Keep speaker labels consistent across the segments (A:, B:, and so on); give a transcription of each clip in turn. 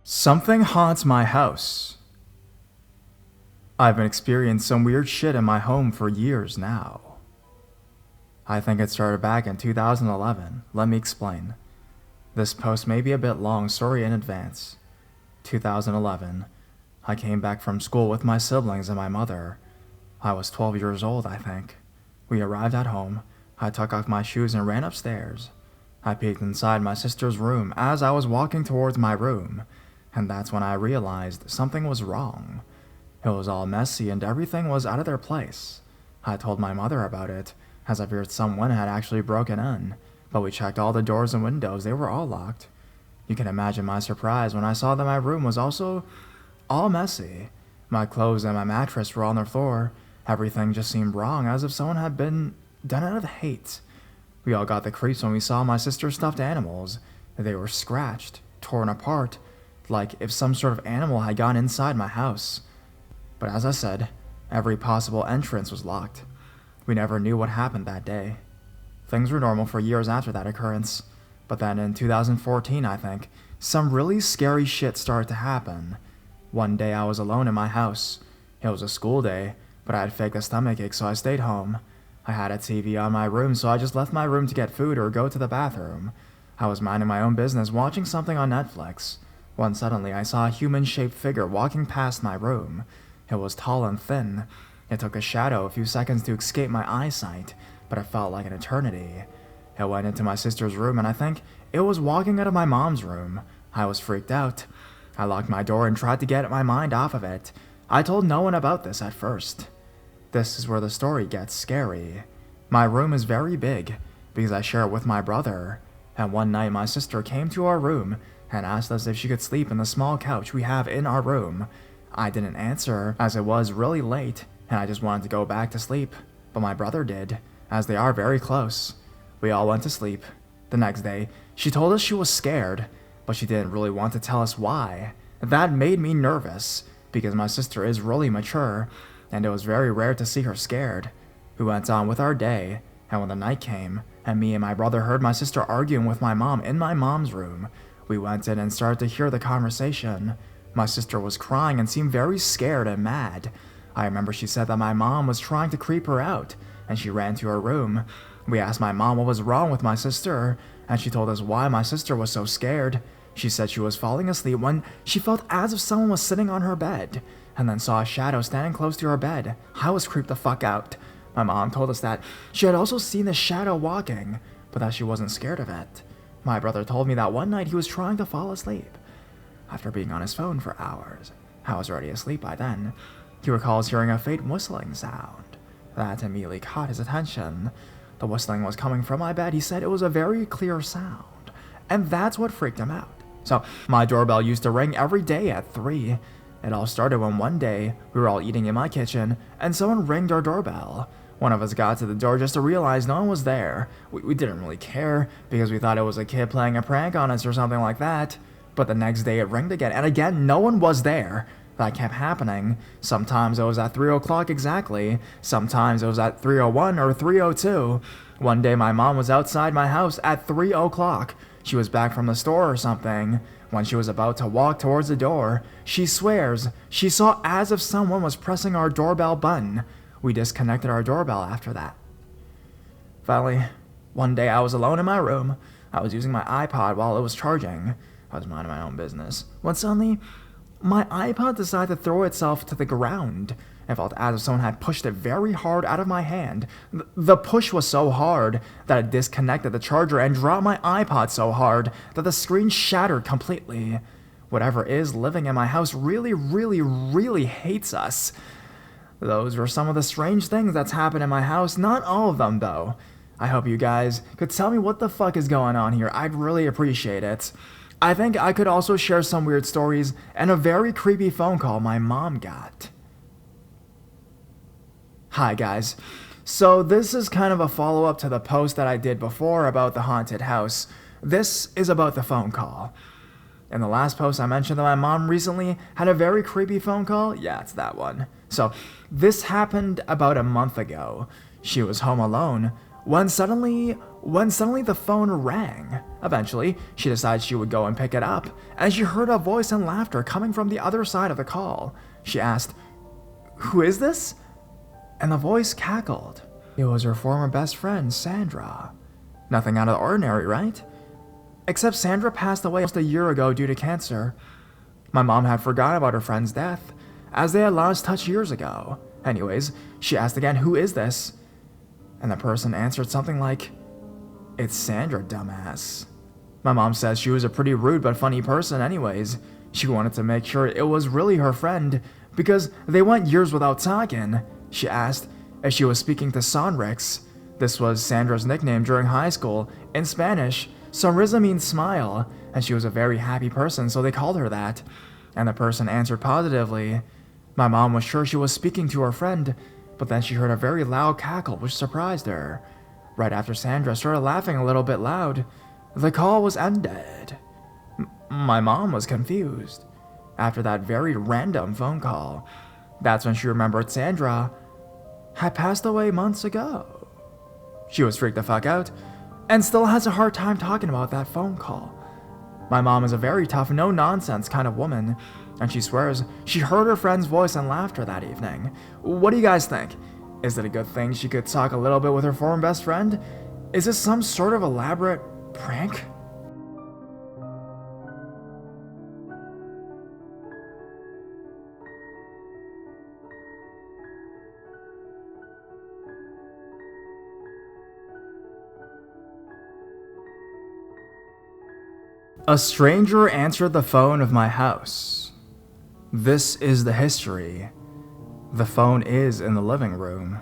A: Something haunts my house. I've been experiencing some weird shit in my home for years now. I think it started back in 2011. Let me explain. This post may be a bit long, sorry in advance. 2011. I came back from school with my siblings and my mother. I was 12 years old, I think. We arrived at home. I took off my shoes and ran upstairs. I peeked inside my sister's room as I was walking towards my room, and that's when I realized something was wrong. It was all messy and everything was out of their place. I told my mother about it, as I feared someone had actually broken in, but we checked all the doors and windows, they were all locked. You can imagine my surprise when I saw that my room was also all messy. My clothes and my mattress were on the floor. Everything just seemed wrong, as if someone had been done out of hate. We all got the creeps when we saw my sister's stuffed animals. They were scratched, torn apart, like if some sort of animal had gone inside my house. But as I said, every possible entrance was locked. We never knew what happened that day. Things were normal for years after that occurrence, but then in 2014, I think, some really scary shit started to happen. One day I was alone in my house. It was a school day, but I had faked a stomachache, so I stayed home. I had a TV on my room, so I just left my room to get food or go to the bathroom. I was minding my own business, watching something on Netflix, when suddenly I saw a human-shaped figure walking past my room. It was tall and thin. It took a shadow a few seconds to escape my eyesight, but it felt like an eternity. It went into my sister's room, and I think it was walking out of my mom's room. I was freaked out. I locked my door and tried to get my mind off of it. I told no one about this at first. This is where the story gets scary. My room is very big, because I share it with my brother, and one night my sister came to our room and asked us if she could sleep in the small couch we have in our room. I didn't answer, as it was really late, and I just wanted to go back to sleep, but my brother did, as they are very close. We all went to sleep. The next day, she told us she was scared, but she didn't really want to tell us why. That made me nervous, because my sister is really mature, and it was very rare to see her scared. We went on with our day, and when the night came, and me and my brother heard my sister arguing with my mom in my mom's room, we went in and started to hear the conversation. My sister was crying and seemed very scared and mad. I remember she said that my mom was trying to creep her out, and she ran to her room. We asked my mom what was wrong with my sister, and she told us why my sister was so scared. She said she was falling asleep when she felt as if someone was sitting on her bed, and then saw a shadow standing close to her bed. I was creeped the fuck out. My mom told us that she had also seen the shadow walking, but that she wasn't scared of it. My brother told me that one night he was trying to fall asleep. After being on his phone for hours, I was already asleep by then. He recalls hearing a faint whistling sound. That immediately caught his attention. The whistling was coming from my bed. He said it was a very clear sound, and that's what freaked him out. So my doorbell used to ring every day at 3. It all started when one day we were all eating in my kitchen, and someone rang our doorbell. One of us got to the door just to realize no one was there. We didn't really care, because we thought it was a kid playing a prank on us or something like that. But the next day it rang again, and again no one was there. That kept happening. Sometimes it was at 3 o'clock exactly. Sometimes it was at 3:01 or 3:02. One day my mom was outside my house at 3 o'clock. She was back from the store or something. When she was about to walk towards the door, she swears she saw as if someone was pressing our doorbell button. We disconnected our doorbell after that. Finally, one day I was alone in my room. I was using my iPod while it was charging. I was minding my own business, when suddenly, my iPod decided to throw itself to the ground. It felt as if someone had pushed it very hard out of my hand. The push was so hard that it disconnected the charger and dropped my iPod so hard that the screen shattered completely. Whatever is living in my house really, really, really hates us. Those were some of the strange things that's happened in my house. Not all of them, though. I hope you guys could tell me what the fuck is going on here. I'd really appreciate it. I think I could also share some weird stories and a very creepy phone call my mom got. Hi guys. So this is kind of a follow-up to the post that I did before about the haunted house. This is about the phone call. In the last post I mentioned that my mom recently had a very creepy phone call. Yeah, it's that one. So this happened about a month ago. She was home alone when suddenly the phone rang. Eventually, she decided she would go and pick it up, and she heard a voice and laughter coming from the other side of the call. She asked, "Who is this?" And the voice cackled. It was her former best friend, Sandra. Nothing out of the ordinary, right? Except Sandra passed away almost a year ago due to cancer. My mom had forgotten about her friend's death, as they had lost touch years ago. Anyways, she asked again, "Who is this?" And the person answered something like, "It's Sandra, dumbass." My mom says she was a pretty rude but funny person anyways. She wanted to make sure it was really her friend, because they went years without talking. She asked if she was speaking to Sonrix. This was Sandra's nickname during high school. In Spanish, sonrisa means smile, and she was a very happy person, so they called her that. And the person answered positively. My mom was sure she was speaking to her friend, but then she heard a very loud cackle, which surprised her. Right after Sandra started laughing a little bit loud, the call was ended. My mom was confused. After that very random phone call, that's when she remembered Sandra had passed away months ago. She was freaked the fuck out, and still has a hard time talking about that phone call. My mom is a very tough, no-nonsense kind of woman, and she swears she heard her friend's voice and laughter that evening. What do you guys think? Is it a good thing she could talk a little bit with her former best friend? Is this some sort of elaborate prank? A stranger answered the phone of my house. This is the history. The phone is in the living room.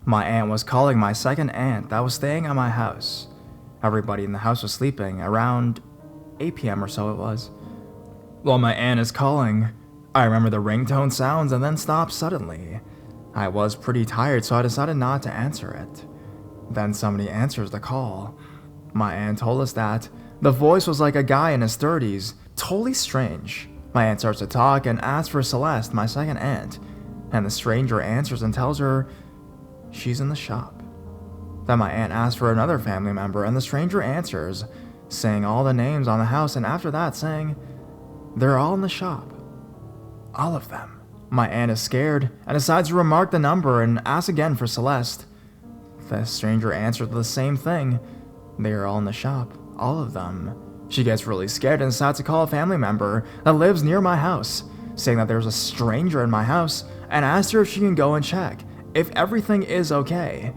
A: My aunt was calling my second aunt that was staying at my house. Everybody in the house was sleeping, around 8 p.m. or so it was. While my aunt is calling, I remember the ringtone sounds and then stopped suddenly. I was pretty tired, so I decided not to answer it. Then somebody answers the call. My aunt told us that the voice was like a guy in his 30s, totally strange. My aunt starts to talk and asks for Celeste, my second aunt, and the stranger answers and tells her she's in the shop. Then my aunt asks for another family member, and the stranger answers, saying all the names on the house, and after that saying they're all in the shop. All of them. My aunt is scared and decides to remark the number and asks again for Celeste. The stranger answers the same thing. They are all in the shop. All of them. She gets really scared and decides to call a family member that lives near my house, saying that there's a stranger in my house, and asks her if she can go and check if everything is okay.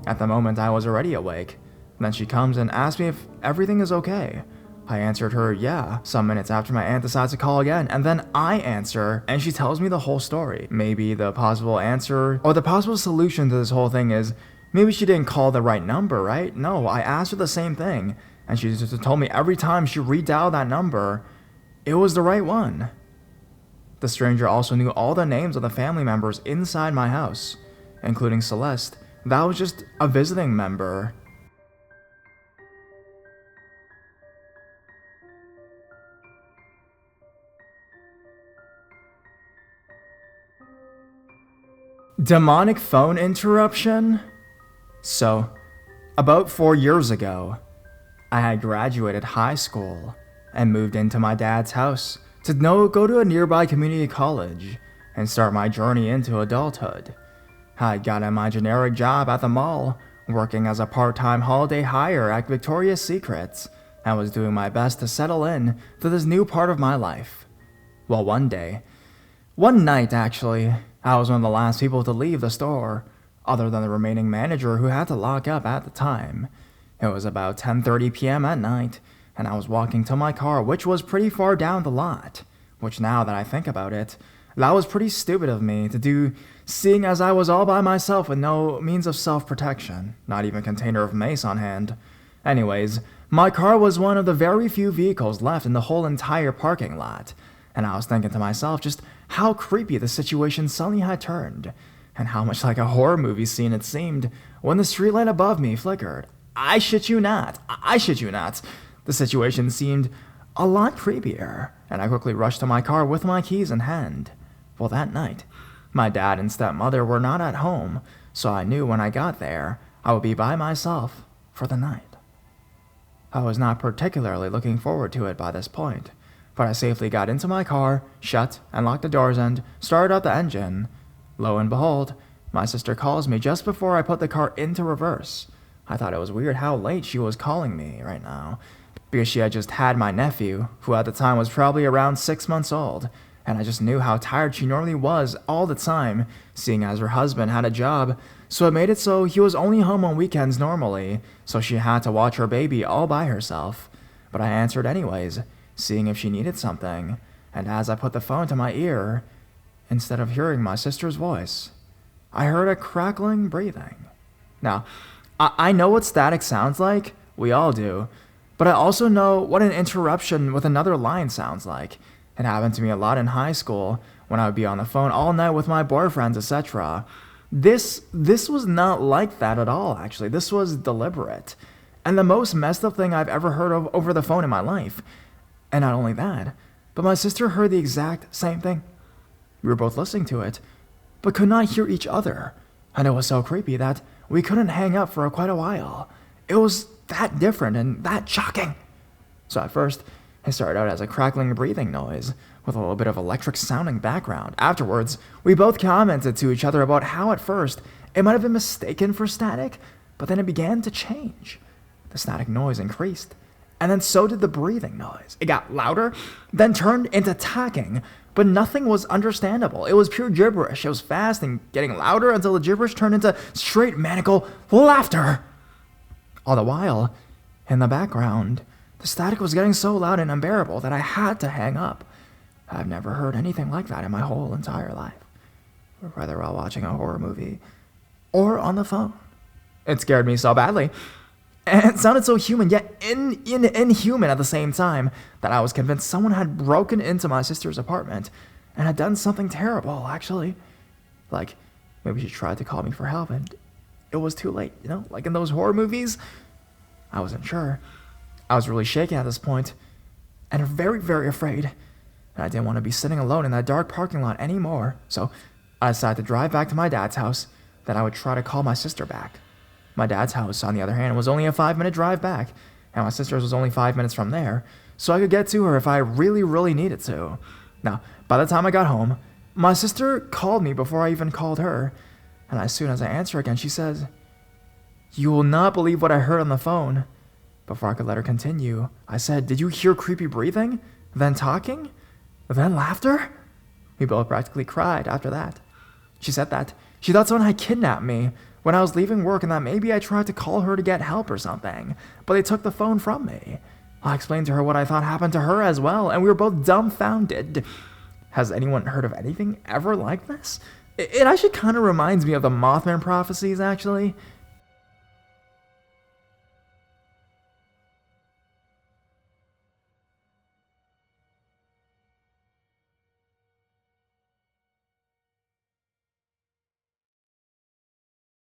A: At the moment, I was already awake. Then she comes and asks me if everything is okay. I answered her, yeah. Some minutes after, my aunt decides to call again, and then I answer, and she tells me the whole story. Maybe the possible answer, or the possible solution to this whole thing is, maybe she didn't call the right number, right? No, I asked her the same thing, and she just told me every time she redialed that number, it was the right one. The stranger also knew all the names of the family members inside my house, including Celeste. That was just a visiting member. Demonic phone interruption? So, about 4 years ago, I had graduated high school and moved into my dad's house to go to a nearby community college and start my journey into adulthood. I had gotten my generic job at the mall, working as a part-time holiday hire at Victoria's Secrets, and was doing my best to settle in to this new part of my life. Well, one night actually, I was one of the last people to leave the store, other than the remaining manager who had to lock up at the time. It was about 10:30 p.m. at night, and I was walking to my car, which was pretty far down the lot, which now that I think about it, that was pretty stupid of me to do, seeing as I was all by myself with no means of self-protection, not even a container of mace on hand. Anyways, my car was one of the very few vehicles left in the whole entire parking lot, and I was thinking to myself just how creepy the situation suddenly had turned, and how much like a horror movie scene it seemed when the streetlight above me flickered. I shit you not. The situation seemed a lot creepier, and I quickly rushed to my car with my keys in hand. Well, that night, my dad and stepmother were not at home, so I knew when I got there, I would be by myself for the night. I was not particularly looking forward to it by this point, but I safely got into my car, shut and locked the doors and started up the engine. Lo and behold, my sister calls me just before I put the car into reverse. I thought it was weird how late she was calling me right now, because she had just had my nephew, who at the time was probably around 6 months old, and I just knew how tired she normally was all the time, seeing as her husband had a job, so it made it so he was only home on weekends normally, so she had to watch her baby all by herself. But I answered anyways, seeing if she needed something, and as I put the phone to my ear, instead of hearing my sister's voice, I heard a crackling breathing. Now, I know what static sounds like, we all do, but I also know what an interruption with another line sounds like. It happened to me a lot in high school, when I would be on the phone all night with my boyfriends, etc. This was not like that at all, actually. This was deliberate, and the most messed up thing I've ever heard of over the phone in my life. And not only that, but my sister heard the exact same thing. We were both listening to it, but could not hear each other, and it was so creepy that we couldn't hang up for quite a while. It was that different and that shocking. So at first, it started out as a crackling breathing noise with a little bit of electric sounding background. Afterwards, we both commented to each other about how at first it might have been mistaken for static, but then it began to change. The static noise increased, and then so did the breathing noise. It got louder, then turned into talking, but nothing was understandable. It was pure gibberish. It was fast and getting louder until the gibberish turned into straight maniacal laughter. All the while, in the background, the static was getting so loud and unbearable that I had to hang up. I've never heard anything like that in my whole entire life, whether while watching a horror movie or on the phone. It scared me so badly, and it sounded so human, yet inhuman at the same time, that I was convinced someone had broken into my sister's apartment and had done something terrible, actually. Like, maybe she tried to call me for help, and it was too late, like in those horror movies. I wasn't sure. I was really shaken at this point, and very, very afraid, and I didn't want to be sitting alone in that dark parking lot anymore, so I decided to drive back to my dad's house, then I would try to call my sister back. My dad's house, on the other hand, was only a 5-minute drive back, and my sister's was only 5 minutes from there, so I could get to her if I really, really needed to. Now, by the time I got home, my sister called me before I even called her, and as soon as I answer again, she says, "You will not believe what I heard on the phone." Before I could let her continue, I said, "Did you hear creepy breathing? Then talking? Then laughter?" We both practically cried after that. She said that she thought someone had kidnapped me when I was leaving work and that maybe I tried to call her to get help or something, but they took the phone from me. I explained to her what I thought happened to her as well, and we were both dumbfounded. Has anyone heard of anything ever like this? It actually kind of reminds me of the Mothman prophecies, actually.